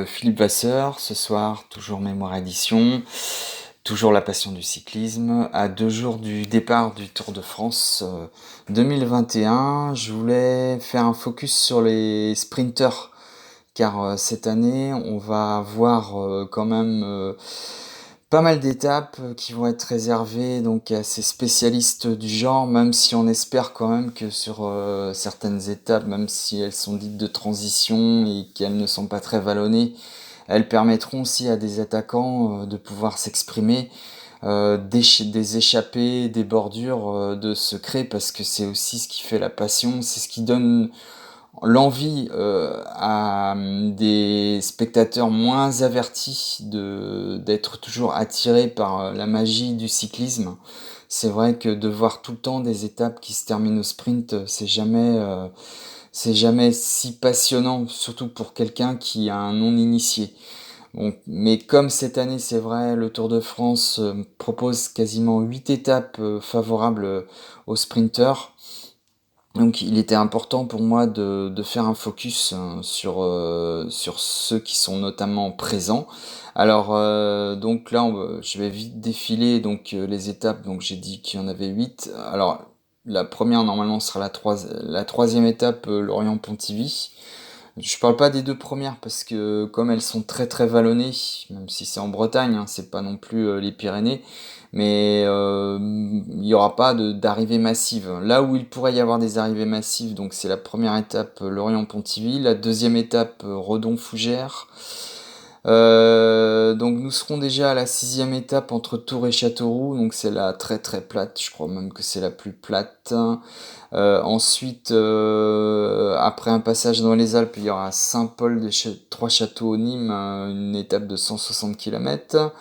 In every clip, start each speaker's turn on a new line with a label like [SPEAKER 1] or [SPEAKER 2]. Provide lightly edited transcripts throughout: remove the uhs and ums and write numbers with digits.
[SPEAKER 1] Philippe Vasseur, ce soir, toujours Mémoire Édition, toujours la passion du cyclisme. À 2 jours du départ du Tour de France 2021, je voulais faire un focus sur les sprinters, car cette année, on va avoir quand même pas mal d'étapes qui vont être réservées donc à ces spécialistes du genre, même si on espère quand même que sur certaines étapes, même si elles sont dites de transition et qu'elles ne sont pas très vallonnées, elles permettront aussi à des attaquants de pouvoir s'exprimer, des échappées, des bordures de se créer, parce que c'est aussi ce qui fait la passion, c'est ce qui donne l'envie à des spectateurs moins avertis d'être toujours attirés par la magie du cyclisme. C'est vrai que de voir tout le temps des étapes qui se terminent au sprint, c'est jamais si passionnant, surtout pour quelqu'un qui a un non initié. Bon, mais comme cette année, c'est vrai, le Tour de France propose quasiment 8 étapes favorables aux sprinteurs. Donc il était important pour moi de faire un focus sur ceux qui sont notamment présents. Alors donc là je vais vite défiler donc les étapes. Donc j'ai dit qu'il y en avait 8. Alors la première normalement sera la troisième étape, Lorient-Pontivy. Je parle pas des deux premières parce que comme elles sont très très vallonnées, même si c'est en Bretagne, hein, c'est pas non plus les Pyrénées, mais il y aura pas d'arrivée massive. Là où il pourrait y avoir des arrivées massives, donc c'est la première étape Lorient-Pontivy, la deuxième étape Redon-Fougères. Donc nous serons déjà à la sixième étape entre Tours et Châteauroux, donc c'est la très très plate, je crois même que c'est la plus plate. Ensuite, après un passage dans les Alpes, il y aura Saint-Paul des Trois-Châteaux Nîmes, une étape de 160 km.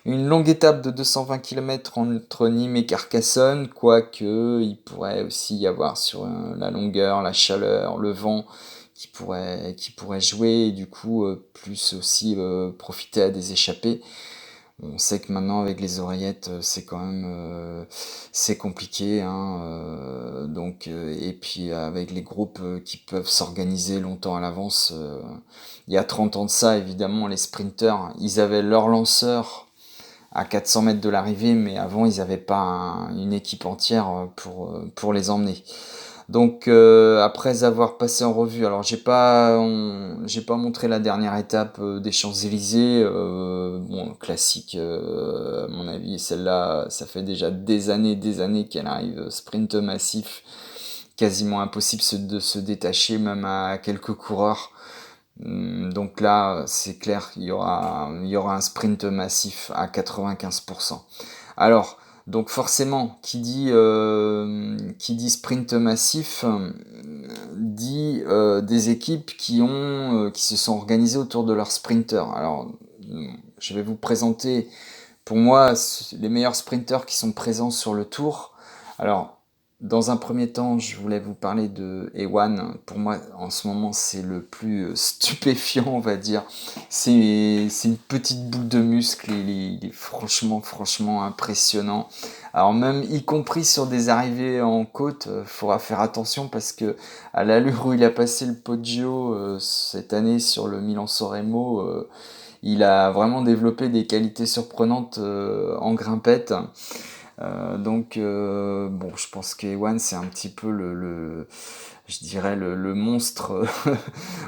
[SPEAKER 1] Une longue étape de 220 km entre Nîmes et Carcassonne, quoique il pourrait aussi y avoir sur la longueur, la chaleur, le vent qui pourrait jouer et du coup plus aussi profiter à des échappées. On sait que maintenant avec les oreillettes c'est quand même c'est compliqué, hein, et puis avec les groupes qui peuvent s'organiser longtemps à l'avance, il y a 30 ans de ça évidemment les sprinters ils avaient leur lanceur à 400 mètres de l'arrivée, mais avant ils n'avaient pas une équipe entière pour les emmener. Donc après avoir passé en revue, alors j'ai pas montré la dernière étape des Champs-Élysées, bon classique à mon avis, celle-là ça fait déjà des années qu'elle arrive, sprint massif, quasiment impossible de se détacher même à quelques coureurs. Donc là, c'est clair, il y aura un sprint massif à 95%. Alors, donc forcément, qui dit sprint massif dit des équipes qui se sont organisées autour de leurs sprinters. Alors, je vais vous présenter pour moi les meilleurs sprinters qui sont présents sur le tour. Alors, dans un premier temps, je voulais vous parler de Ewan. Pour moi, en ce moment, c'est le plus stupéfiant, on va dire. C'est une petite boule de muscle. Il est franchement, franchement impressionnant. Alors même, y compris sur des arrivées en côte, faudra faire attention parce que à l'allure où il a passé le Poggio cette année sur le Milan-San Remo, il a vraiment développé des qualités surprenantes en grimpette. Bon, je pense qu'Ewan, c'est un petit peu je dirais le monstre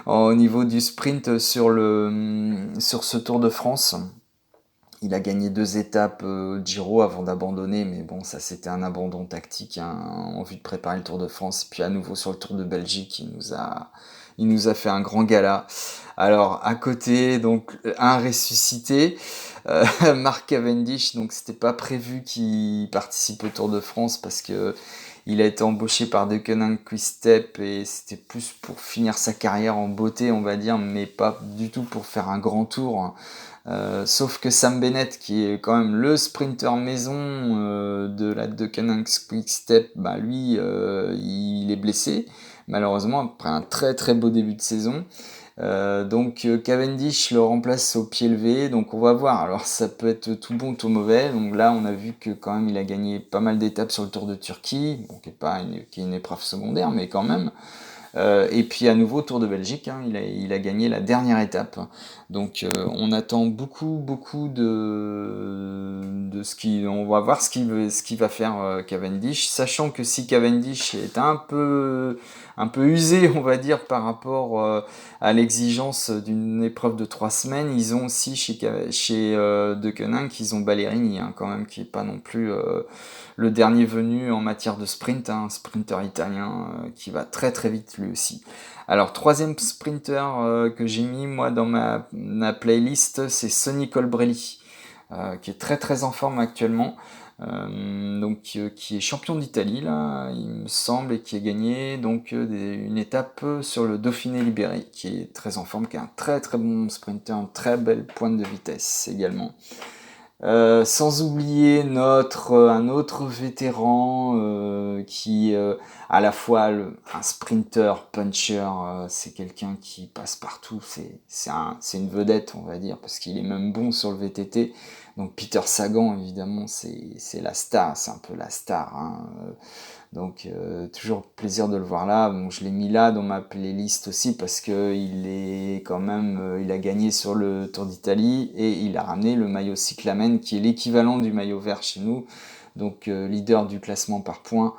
[SPEAKER 1] au niveau du sprint sur ce Tour de France. Il a gagné 2 étapes Giro avant d'abandonner, mais bon, ça c'était un abandon tactique, hein, en vue de préparer le Tour de France. Et puis à nouveau sur le Tour de Belgique, il nous a fait un grand gala. Alors à côté, donc un ressuscité, Mark Cavendish, donc c'était pas prévu qu'il participe au Tour de France parce que il a été embauché par Deceuninck Quick-Step et c'était plus pour finir sa carrière en beauté, on va dire, mais pas du tout pour faire un grand tour. Sauf que Sam Bennett, qui est quand même le sprinter maison de la Deceuninck Quick-Step, bah lui, il est blessé, malheureusement, après un très très beau début de saison. Cavendish le remplace au pied levé, donc on va voir. Alors ça peut être tout bon, tout mauvais. Donc là, on a vu que quand même il a gagné pas mal d'étapes sur le Tour de Turquie, bon, qui est une épreuve secondaire, mais quand même. Et puis à nouveau Tour de Belgique, hein, il a gagné la dernière étape. Donc on attend beaucoup de ce qui, on va voir ce qu'il va faire Cavendish, sachant que si Cavendish est un peu usé, on va dire, par rapport à l'exigence d'une épreuve de 3 semaines, ils ont aussi chez De Koninck, ils ont Ballerini, hein, quand même, qui est pas non plus le dernier venu en matière de sprint, hein, un sprinter italien qui va très très vite lui aussi. Alors, troisième sprinter que j'ai mis moi dans ma playlist, c'est Sonny Colbrelli, qui est très très en forme actuellement. Qui est champion d'Italie là, il me semble, et qui a gagné donc une étape sur le Dauphiné Libéré, qui est très en forme, qui est un très très bon sprinter, une très belle pointe de vitesse également. Sans oublier un autre vétéran qui à la fois un sprinter, puncher, c'est quelqu'un qui passe partout, c'est une vedette on va dire, parce qu'il est même bon sur le VTT. Donc Peter Sagan évidemment c'est la star, c'est un peu la star, hein. Donc toujours plaisir de le voir là. Bon, je l'ai mis là dans ma playlist aussi parce que il est quand même, il a gagné sur le Tour d'Italie et il a ramené le maillot cyclamen qui est l'équivalent du maillot vert chez nous. Donc leader du classement par points.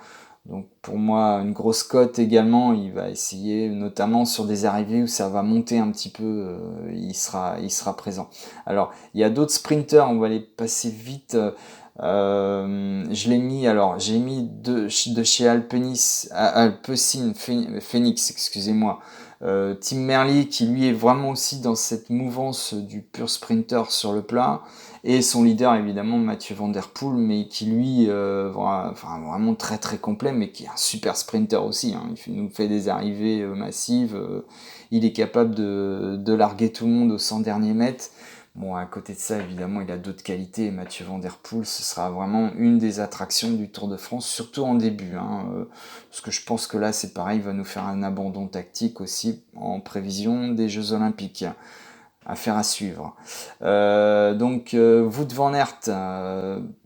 [SPEAKER 1] Donc pour moi une grosse cote également. Il va essayer notamment sur des arrivées où ça va monter un petit peu. Il sera présent. Alors il y a d'autres sprinters. On va les passer vite. Je l'ai mis, alors j'ai mis de chez Alpecin Phoenix, excusez-moi, Tim Merlier qui lui est vraiment aussi dans cette mouvance du pur sprinter sur le plat, et son leader évidemment Mathieu Van Der Poel, mais qui lui vraiment très très complet, mais qui est un super sprinter aussi, hein. Nous fait des arrivées massives, il est capable de larguer tout le monde aux 100 derniers mètres. Bon, à côté de ça, évidemment, il a d'autres qualités. Mathieu Van Der Poel, ce sera vraiment une des attractions du Tour de France, surtout en début, hein, parce que je pense que là, c'est pareil, il va nous faire un abandon tactique aussi en prévision des Jeux Olympiques. Affaire à suivre. Wout van Aert,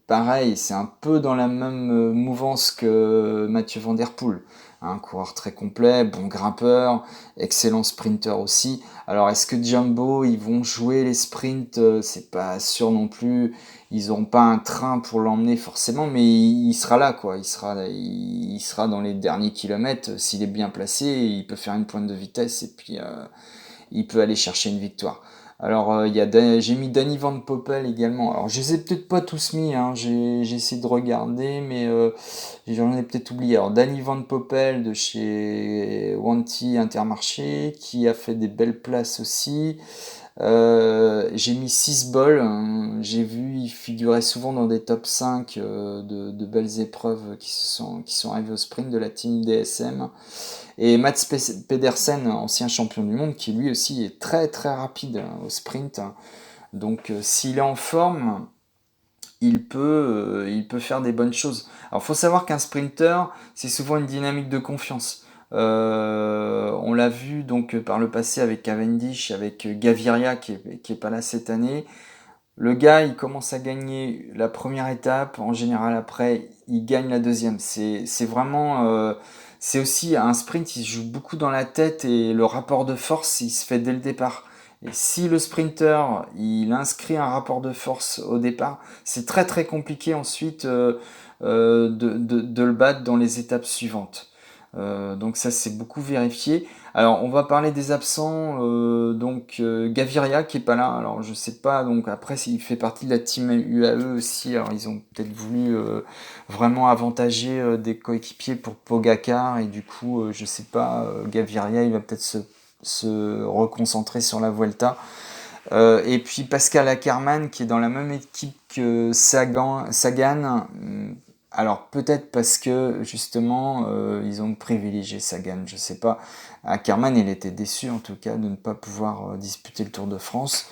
[SPEAKER 1] pareil, c'est un peu dans la même mouvance que Mathieu Van Der Poel. Un coureur très complet, bon grimpeur, excellent sprinter aussi. Alors est-ce que Jumbo, ils vont jouer les sprints? C'est pas sûr non plus. Ils n'auront pas un train pour l'emmener forcément, mais il sera là, quoi. Il sera dans les derniers kilomètres. S'il est bien placé, il peut faire une pointe de vitesse et puis il peut aller chercher une victoire. Alors j'ai mis Danny Van Poppel également. Alors je les ai peut-être pas tous mis, hein. J'ai essayé de regarder, mais j'en ai peut-être oublié. Alors Danny Van Poppel de chez Wanty Intermarché, qui a fait des belles places aussi. J'ai mis 6 bols, hein. J'ai vu, il figurait souvent dans des top 5 de belles épreuves qui sont arrivées au sprint de la team DSM. Et Mats Pedersen, ancien champion du monde, qui lui aussi est très très rapide au sprint. Donc s'il est en forme, il peut faire des bonnes choses. Alors faut savoir qu'un sprinter, c'est souvent une dynamique de confiance. On l'a vu donc par le passé avec Cavendish, avec Gaviria qui est pas là cette année. Le gars, il commence à gagner la première étape. En général, après, il gagne la deuxième. C'est aussi un sprint. Il se joue beaucoup dans la tête et le rapport de force, il se fait dès le départ. Et si le sprinter, il inscrit un rapport de force au départ, c'est très très compliqué ensuite de le battre dans les étapes suivantes. Donc ça, c'est beaucoup vérifié. Alors, on va parler des absents. Gaviria qui est pas là. Alors, je sais pas. Donc après, s'il fait partie de la team UAE aussi. Alors, ils ont peut-être voulu vraiment avantager des coéquipiers pour Pogacar, et du coup, je sais pas. Gaviria, il va peut-être se reconcentrer sur la Vuelta. Et puis Pascal Ackermann qui est dans la même équipe que Sagan. Alors peut-être parce que justement ils ont privilégié Sagan, je sais pas. Ackermann, il était déçu en tout cas de ne pas pouvoir disputer le Tour de France.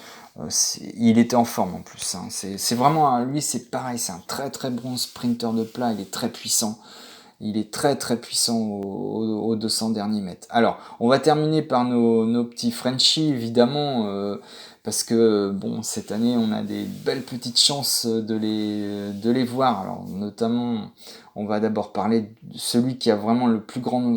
[SPEAKER 1] Il était en forme en plus, hein. C'est vraiment lui, c'est pareil, c'est un très très bon sprinter de plat, il est très puissant. Il est très très puissant aux 200 derniers mètres. Alors, on va terminer par nos petits Frenchies, évidemment, parce que bon, cette année, on a des belles petites chances de les voir. Alors, notamment, on va d'abord parler de celui qui a vraiment le plus grand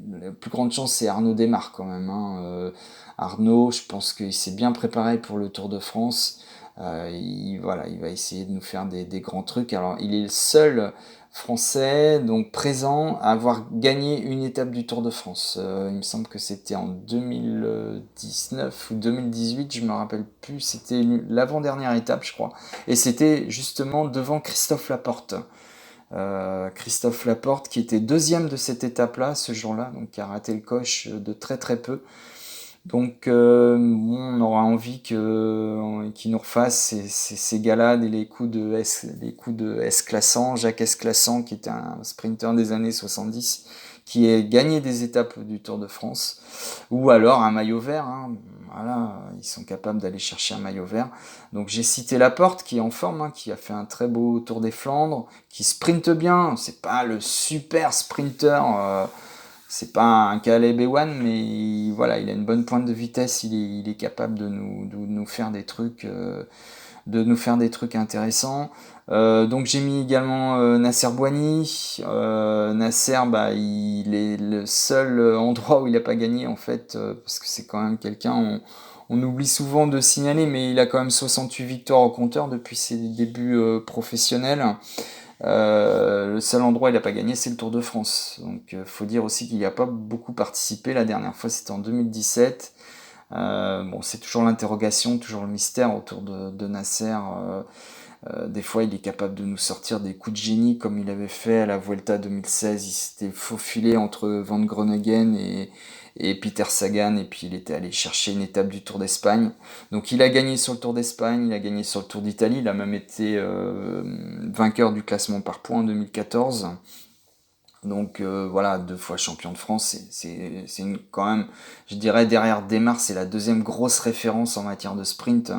[SPEAKER 1] la plus grande chance, c'est Arnaud Démare quand même, hein. Arnaud, je pense qu'il s'est bien préparé pour le Tour de France. Voilà, il va essayer de nous faire des grands trucs. Alors, il est le seul Français donc présent à avoir gagné une étape du Tour de France. Il me semble que c'était en 2019 ou 2018, je me rappelle plus. C'était l'avant-dernière étape, je crois. Et c'était justement devant Christophe Laporte. Christophe Laporte qui était deuxième de cette étape-là ce jour-là, donc qui a raté le coche de très très peu. Donc on aura envie qu'ils nous refassent ces galades et les coups de S classant, Jacques S classant qui était un sprinter des années 70 qui a gagné des étapes du Tour de France, ou alors un maillot vert, hein. Voilà, ils sont capables d'aller chercher un maillot vert. Donc j'ai cité Laporte qui est en forme, hein, qui a fait un très beau Tour des Flandres, qui sprinte bien, c'est pas le super sprinter, c'est pas un Caleb Ewan, mais voilà, il a une bonne pointe de vitesse, il est capable de nous faire des trucs, intéressants. Donc j'ai mis également Nasser Bouhanni. Nasser, bah, il est le seul endroit où il n'a pas gagné en fait, parce que c'est quand même quelqu'un, on oublie souvent de signaler, mais il a quand même 68 victoires au compteur depuis ses débuts professionnels. Le seul endroit où il n'a pas gagné, c'est le Tour de France. Donc faut dire aussi qu'il n'y a pas beaucoup participé. La dernière fois, c'était en 2017. Bon, c'est toujours l'interrogation, toujours le mystère autour de Nasser. Des fois, il est capable de nous sortir des coups de génie comme il avait fait à la Vuelta 2016. Il s'était faufilé entre Van Groningen et Peter Sagan, et puis il était allé chercher une étape du Tour d'Espagne. Donc il a gagné sur le Tour d'Espagne, il a gagné sur le Tour d'Italie, il a même été vainqueur du classement par points en 2014. Donc voilà, 2 fois champion de France, quand même, je dirais derrière Desmar, c'est la deuxième grosse référence en matière de sprint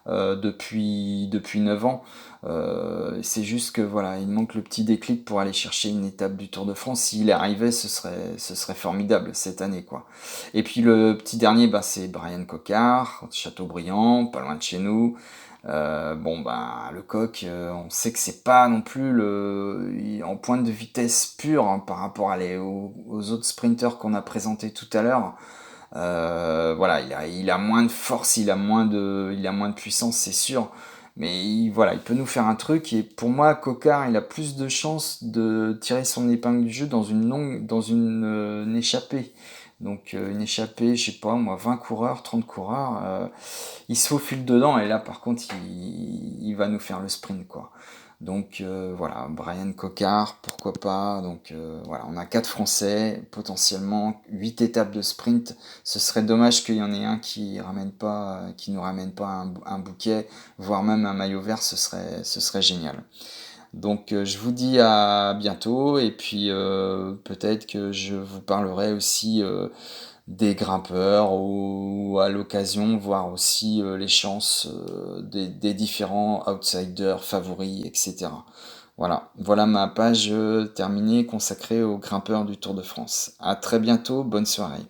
[SPEAKER 1] depuis 9 ans. C'est juste que voilà, il manque le petit déclic pour aller chercher une étape du Tour de France. S'il arrivait, ce serait formidable cette année, quoi. Et puis le petit dernier, bah, c'est Brian Cocard, Châteaubriand, pas loin de chez nous. Bon ben le coq, on sait que c'est pas non plus en pointe de vitesse pure, hein, par rapport aux autres sprinters qu'on a présentés tout à l'heure. Voilà, il a moins de force, il a moins de puissance, c'est sûr. Mais voilà, il peut nous faire un truc. Et pour moi, Cocard, il a plus de chances de tirer son épingle du jeu dans une échappée. Donc une échappée, je sais pas moi, 20 coureurs, 30 coureurs, il se faufile dedans et là par contre il va nous faire le sprint, quoi. Donc voilà, Brian Cocard, pourquoi pas. Donc voilà, on a 4 Français, potentiellement 8 étapes de sprint. Ce serait dommage qu'il y en ait un qui nous ramène pas un bouquet, voire même un maillot vert, ce serait génial. Donc je vous dis à bientôt, et puis peut-être que je vous parlerai aussi des grimpeurs, ou à l'occasion voir aussi les chances des différents outsiders favoris, etc. Voilà ma page terminée consacrée aux grimpeurs du Tour de France. À très bientôt, bonne soirée.